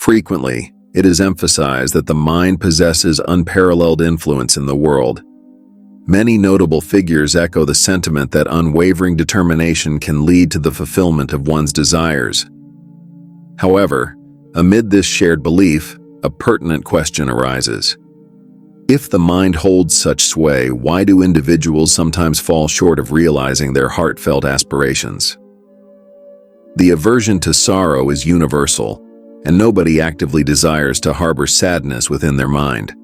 Frequently, it is emphasized that the mind possesses unparalleled influence in the world. Many notable figures echo the sentiment that unwavering determination can lead to the fulfillment of one's desires. However, amid this shared belief, a pertinent question arises. If the mind holds such sway, why do individuals sometimes fall short of realizing their heartfelt aspirations? The aversion to sorrow is universal, and nobody actively desires to harbor sadness within their mind.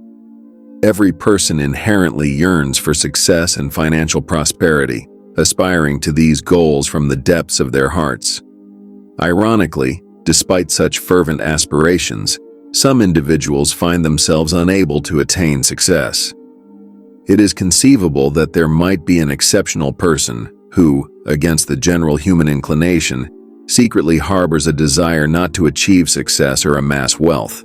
Every person inherently yearns for success and financial prosperity, aspiring to these goals from the depths of their hearts. Ironically, despite such fervent aspirations, some individuals find themselves unable to attain success. It is conceivable that there might be an exceptional person who, against the general human inclination, secretly harbors a desire not to achieve success or amass wealth.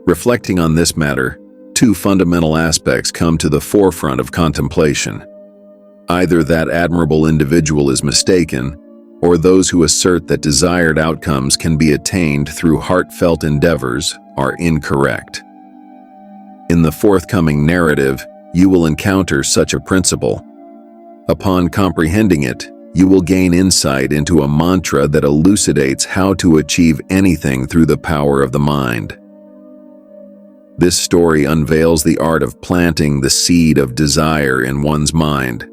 Reflecting on this matter, two fundamental aspects come to the forefront of contemplation. Either that admirable individual is mistaken, or those who assert that desired outcomes can be attained through heartfelt endeavors are incorrect. In the forthcoming narrative, you will encounter such a principle. Upon comprehending it, you will gain insight into a mantra that elucidates how to achieve anything through the power of the mind. This story unveils the art of planting the seed of desire in one's mind.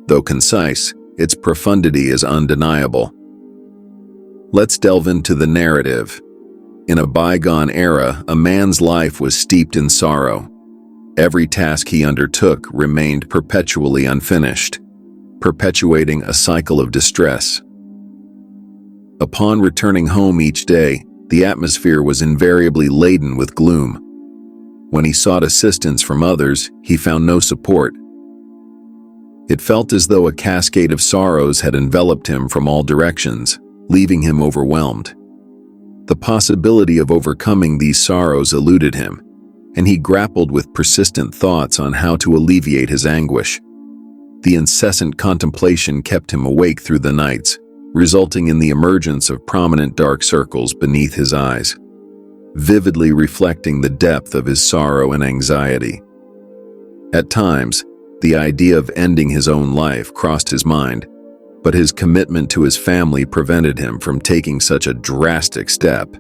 Though concise, its profundity is undeniable. Let's delve into the narrative. In a bygone era, a man's life was steeped in sorrow. Every task he undertook remained perpetually unfinished, perpetuating a cycle of distress. Upon returning home each day, the atmosphere was invariably laden with gloom. When he sought assistance from others, he found no support. It felt as though a cascade of sorrows had enveloped him from all directions, leaving him overwhelmed. The possibility of overcoming these sorrows eluded him, and he grappled with persistent thoughts on how to alleviate his anguish. The incessant contemplation kept him awake through the nights, resulting in the emergence of prominent dark circles beneath his eyes, vividly reflecting the depth of his sorrow and anxiety. At times, the idea of ending his own life crossed his mind, but his commitment to his family prevented him from taking such a drastic step.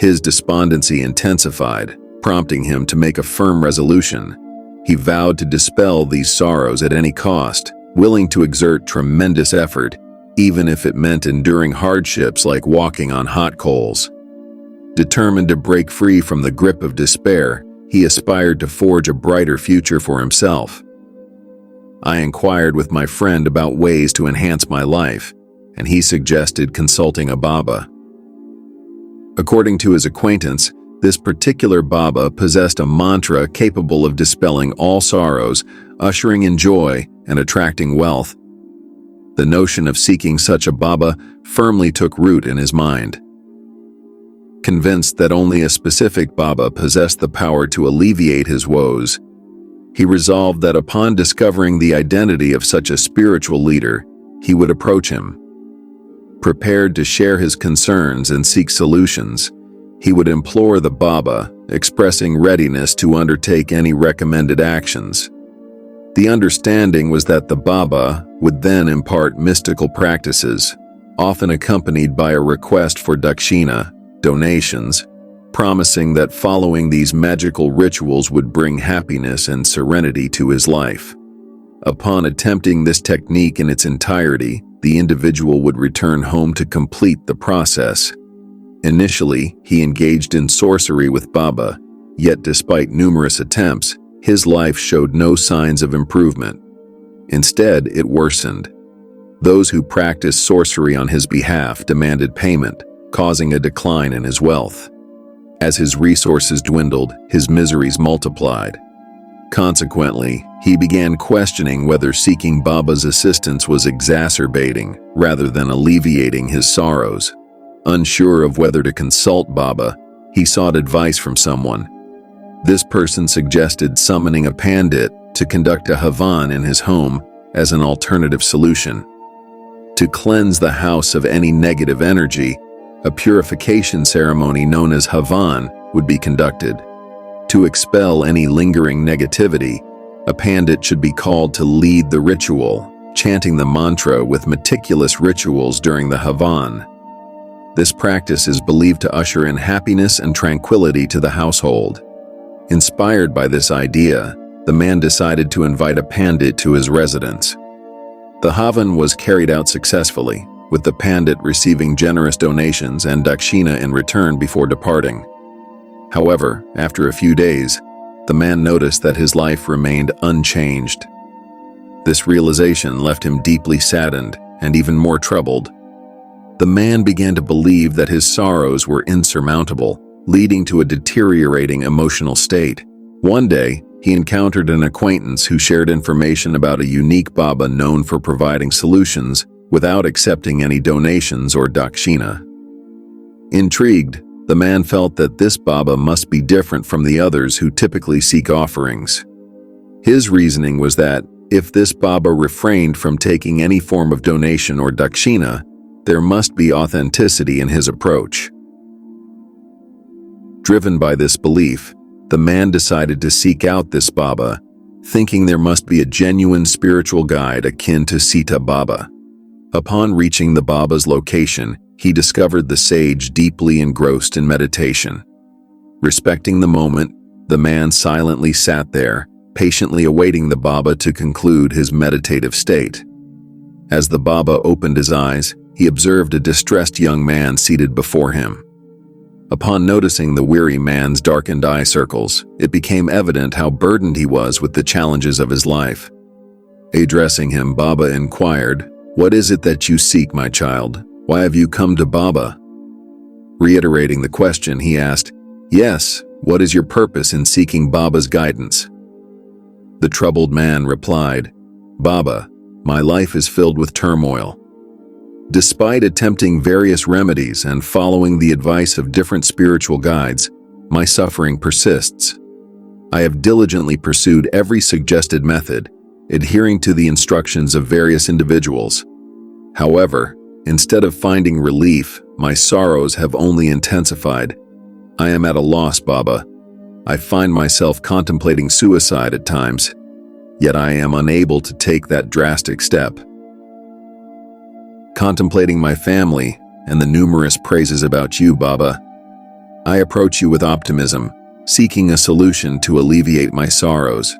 His despondency intensified, prompting him to make a firm resolution. He vowed to dispel these sorrows at any cost, willing to exert tremendous effort, even if it meant enduring hardships like walking on hot coals. Determined to break free from the grip of despair, he aspired to forge a brighter future for himself. I inquired with my friend about ways to enhance my life, and he suggested consulting a Baba. According to his acquaintance, this particular Baba possessed a mantra capable of dispelling all sorrows, ushering in joy, and attracting wealth. The notion of seeking such a Baba firmly took root in his mind. Convinced that only a specific Baba possessed the power to alleviate his woes, he resolved that upon discovering the identity of such a spiritual leader, he would approach him. Prepared to share his concerns and seek solutions, he would implore the Baba, expressing readiness to undertake any recommended actions. The understanding was that the Baba would then impart mystical practices, often accompanied by a request for dakshina, donations, promising that following these magical rituals would bring happiness and serenity to his life. Upon attempting this technique in its entirety, the individual would return home to complete the process. Initially, he engaged in sorcery with Baba, yet despite numerous attempts, his life showed no signs of improvement. Instead, it worsened. Those who practiced sorcery on his behalf demanded payment, causing a decline in his wealth. As his resources dwindled, his miseries multiplied. Consequently, he began questioning whether seeking Baba's assistance was exacerbating rather than alleviating his sorrows. Unsure of whether to consult Baba, he sought advice from someone. This person suggested summoning a pandit to conduct a havan in his home as an alternative solution. To cleanse the house of any negative energy, A purification ceremony known as Havan would be conducted. To expel any lingering negativity, a pandit should be called to lead the ritual, chanting the mantra with meticulous rituals during the Havan. This practice is believed to usher in happiness and tranquility to the household. Inspired by this idea, the man decided to invite a pandit to his residence. The Havan was carried out successfully, with the pandit receiving generous donations and dakshina in return before departing. However, after a few days, the man noticed that his life remained unchanged. This realization left him deeply saddened and even more troubled. The man began to believe that his sorrows were insurmountable, leading to a deteriorating emotional state. One day, he encountered an acquaintance who shared information about a unique Baba known for providing solutions without accepting any donations or dakshina. Intrigued, the man felt that this Baba must be different from the others who typically seek offerings. His reasoning was that if this Baba refrained from taking any form of donation or dakshina, there must be authenticity in his approach. Driven by this belief, the man decided to seek out this Baba, thinking there must be a genuine spiritual guide akin to Sita Baba. Upon reaching the Baba's location, he discovered the sage deeply engrossed in meditation. Respecting the moment, the man silently sat there, patiently awaiting the Baba to conclude his meditative state. As the Baba opened his eyes, he observed a distressed young man seated before him. Upon noticing the weary man's darkened eye circles, it became evident how burdened he was with the challenges of his life. Addressing him, Baba inquired, "What is it that you seek, my child? Why have you come to Baba?" Reiterating the question, he asked, "Yes, what is your purpose in seeking Baba's guidance?" The troubled man replied, "Baba, my life is filled with turmoil. Despite attempting various remedies and following the advice of different spiritual guides, my suffering persists. I have diligently pursued every suggested method, adhering to the instructions of various individuals. However, instead of finding relief, my sorrows have only intensified. I am at a loss, Baba. I find myself contemplating suicide at times, yet I am unable to take that drastic step. Contemplating my family and the numerous praises about you, Baba, I approach you with optimism, seeking a solution to alleviate my sorrows.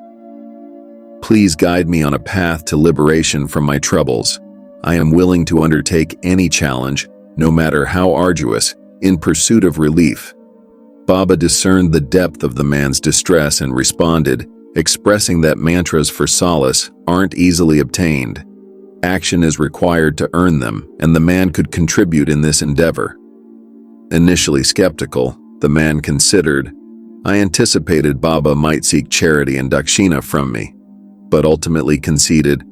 Please guide me on a path to liberation from my troubles. I am willing to undertake any challenge, no matter how arduous, in pursuit of relief." Baba discerned the depth of the man's distress and responded, expressing that mantras for solace aren't easily obtained. Action is required to earn them, and the man could contribute in this endeavor. Initially skeptical, the man considered, "I anticipated Baba might seek charity and dakshina from me," but ultimately conceded,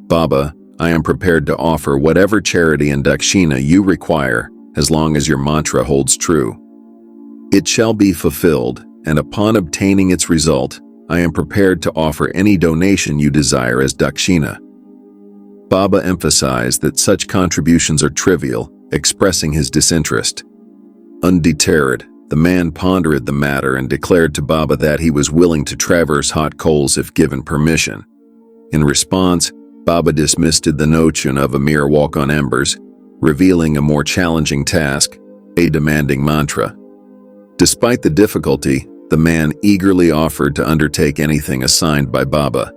"Baba, I am prepared to offer whatever charity and dakshina you require, as long as your mantra holds true. It shall be fulfilled, and upon obtaining its result, I am prepared to offer any donation you desire as dakshina." Baba emphasized that such contributions are trivial, expressing his disinterest. Undeterred, the man pondered the matter and declared to Baba that he was willing to traverse hot coals if given permission. In response, Baba dismissed the notion of a mere walk on embers, revealing a more challenging task, a demanding mantra. Despite the difficulty, the man eagerly offered to undertake anything assigned by Baba.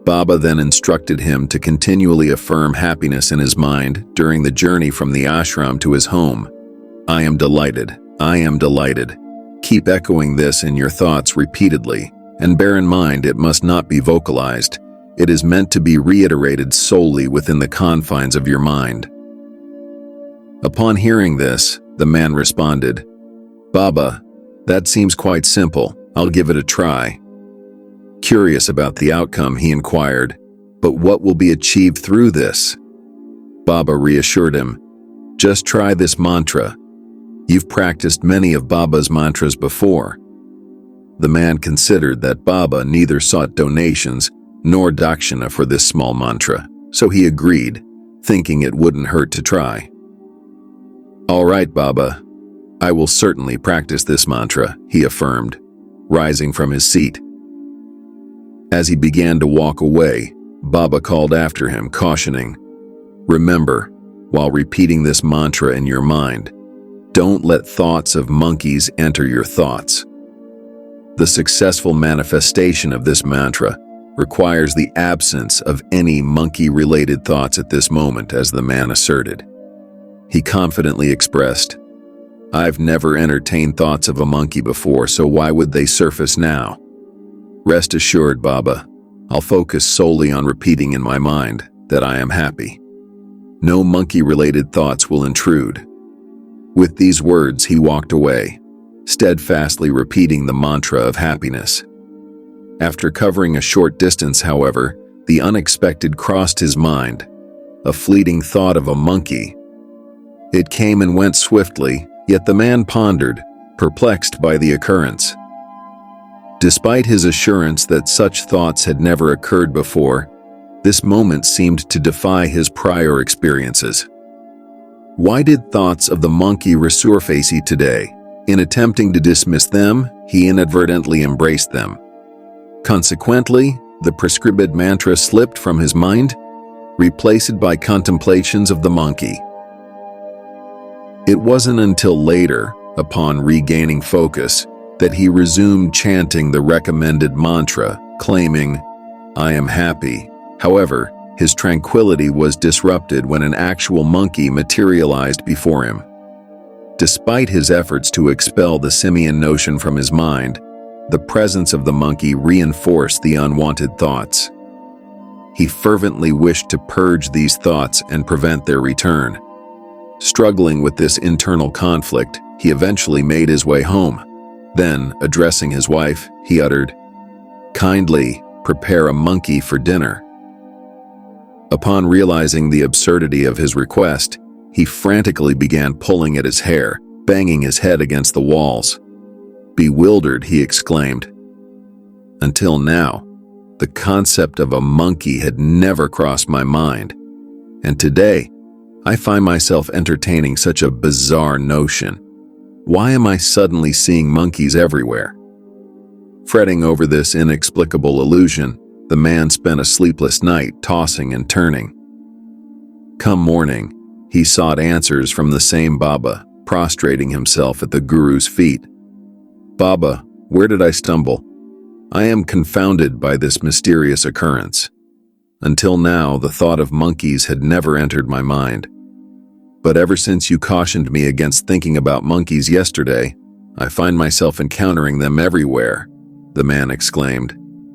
Baba then instructed him to continually affirm happiness in his mind during the journey from the ashram to his home. "I am delighted. I am delighted." Keep echoing this in your thoughts repeatedly, and bear in mind it must not be vocalized. It is meant to be reiterated solely within the confines of your mind. Upon hearing this, the man responded, "Baba, that seems quite simple. I'll give it a try." Curious about the outcome, he inquired, "But what will be achieved through this?" Baba reassured him, "Just try this mantra. You've practiced many of Baba's mantras before." The man considered that Baba neither sought donations nor dakshina for this small mantra, so he agreed, thinking it wouldn't hurt to try. All right, Baba. I will certainly practice this mantra, he affirmed, rising from his seat. As he began to walk away, Baba called after him, cautioning, "Remember, while repeating this mantra in your mind, don't let thoughts of monkeys enter your thoughts." The successful manifestation of this mantra requires the absence of any monkey-related thoughts at this moment, as the man asserted. He confidently expressed, "I've never entertained thoughts of a monkey before, so why would they surface now? Rest assured, Baba, I'll focus solely on repeating in my mind that I am happy. No monkey-related thoughts will intrude." With these words, he walked away, steadfastly repeating the mantra of happiness. After covering a short distance, however, the unexpected crossed his mind, a fleeting thought of a monkey. It came and went swiftly, yet the man pondered, perplexed by the occurrence. Despite his assurance that such thoughts had never occurred before, this moment seemed to defy his prior experiences. Why did thoughts of the monkey resurface today? In attempting to dismiss them, he inadvertently embraced them. Consequently, the prescribed mantra slipped from his mind, replaced by contemplations of the monkey. It wasn't until later, upon regaining focus, that he resumed chanting the recommended mantra, claiming, "I am happy." However, his tranquility was disrupted when an actual monkey materialized before him. Despite his efforts to expel the simian notion from his mind, the presence of the monkey reinforced the unwanted thoughts. He fervently wished to purge these thoughts and prevent their return. Struggling with this internal conflict, he eventually made his way home. Then, addressing his wife, he uttered, "Kindly prepare a monkey for dinner." Upon realizing the absurdity of his request, he frantically began pulling at his hair, banging his head against the walls. Bewildered, he exclaimed, "Until now, the concept of a monkey had never crossed my mind, and today, I find myself entertaining such a bizarre notion. Why am I suddenly seeing monkeys everywhere?" Fretting over this inexplicable illusion, the man spent a sleepless night tossing and turning. Come morning, he sought answers from the same Baba, prostrating himself at the Guru's feet. "Baba, where did I stumble? I am confounded by this mysterious occurrence. Until now, the thought of monkeys had never entered my mind. But ever since you cautioned me against thinking about monkeys yesterday, I find myself encountering them everywhere," the man exclaimed.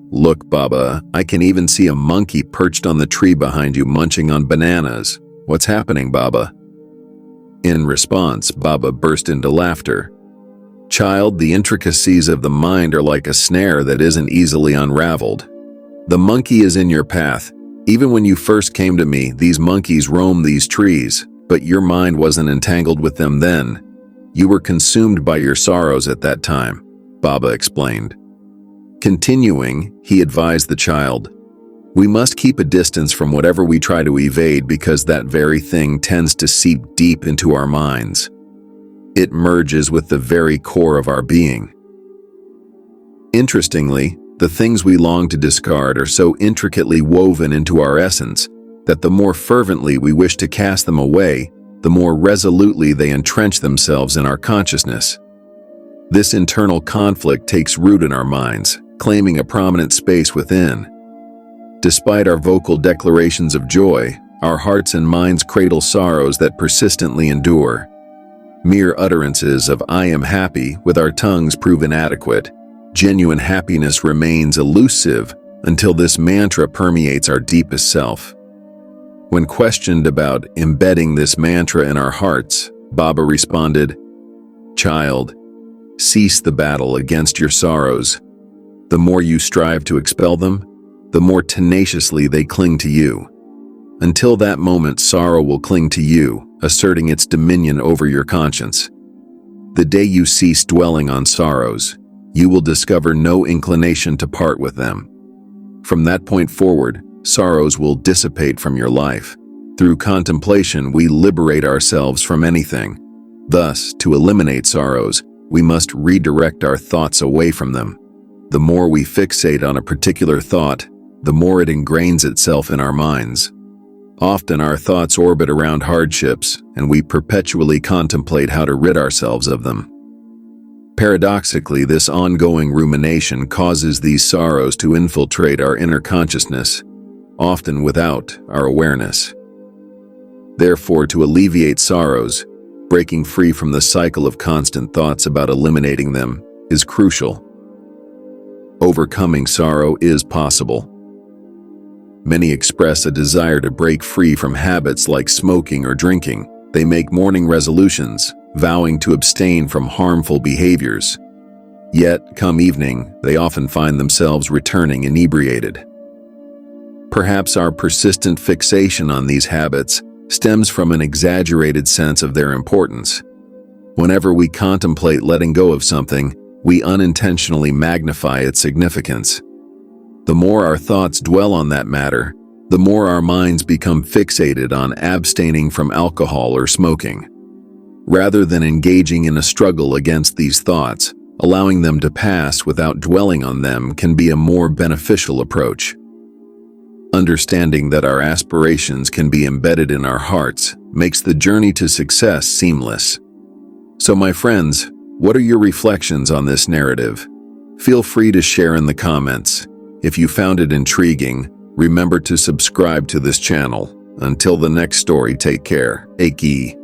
"Look, Baba, I can even see a monkey perched on the tree behind you munching on bananas. What's happening, Baba?" In response, Baba burst into laughter. "Child, the intricacies of the mind are like a snare that isn't easily unraveled. The monkey is in your path. Even when you first came to me, these monkeys roam these trees, but your mind wasn't entangled with them then. You were consumed by your sorrows at that time," Baba explained. Continuing, he advised the child, "We must keep a distance from whatever we try to evade because that very thing tends to seep deep into our minds. It merges with the very core of our being." Interestingly, the things we long to discard are so intricately woven into our essence that the more fervently we wish to cast them away, the more resolutely they entrench themselves in our consciousness. This internal conflict takes root in our minds, claiming a prominent space within. Despite our vocal declarations of joy, our hearts and minds cradle sorrows that persistently endure. Mere utterances of "I am happy" with our tongues prove inadequate. Genuine happiness remains elusive until this mantra permeates our deepest self. When questioned about embedding this mantra in our hearts, Baba responded, "Child, cease the battle against your sorrows. The more you strive to expel them, the more tenaciously they cling to you. Until that moment, sorrow will cling to you, asserting its dominion over your conscience. The day you cease dwelling on sorrows, you will discover no inclination to part with them. From that point forward, sorrows will dissipate from your life. Through contemplation, we liberate ourselves from anything, Thus, to eliminate sorrows, we must redirect our thoughts away from them. The more we fixate on a particular thought, the more it ingrains itself in our minds. Often our thoughts orbit around hardships, and we perpetually contemplate how to rid ourselves of them. Paradoxically, this ongoing rumination causes these sorrows to infiltrate our inner consciousness, often without our awareness. Therefore, to alleviate sorrows, breaking free from the cycle of constant thoughts about eliminating them is crucial. Overcoming sorrow is possible. Many express a desire to break free from habits like smoking or drinking. They make morning resolutions, vowing to abstain from harmful behaviors. Yet, come evening, they often find themselves returning inebriated. Perhaps our persistent fixation on these habits stems from an exaggerated sense of their importance. Whenever we contemplate letting go of something, we unintentionally magnify its significance. The more our thoughts dwell on that matter, the more our minds become fixated on abstaining from alcohol or smoking. Rather than engaging in a struggle against these thoughts, allowing them to pass without dwelling on them can be a more beneficial approach. Understanding that our aspirations can be embedded in our hearts makes the journey to success seamless. So, my friends, what are your reflections on this narrative? Feel free to share in the comments. If you found it intriguing, remember to subscribe to this channel. Until the next story, take care. Eki.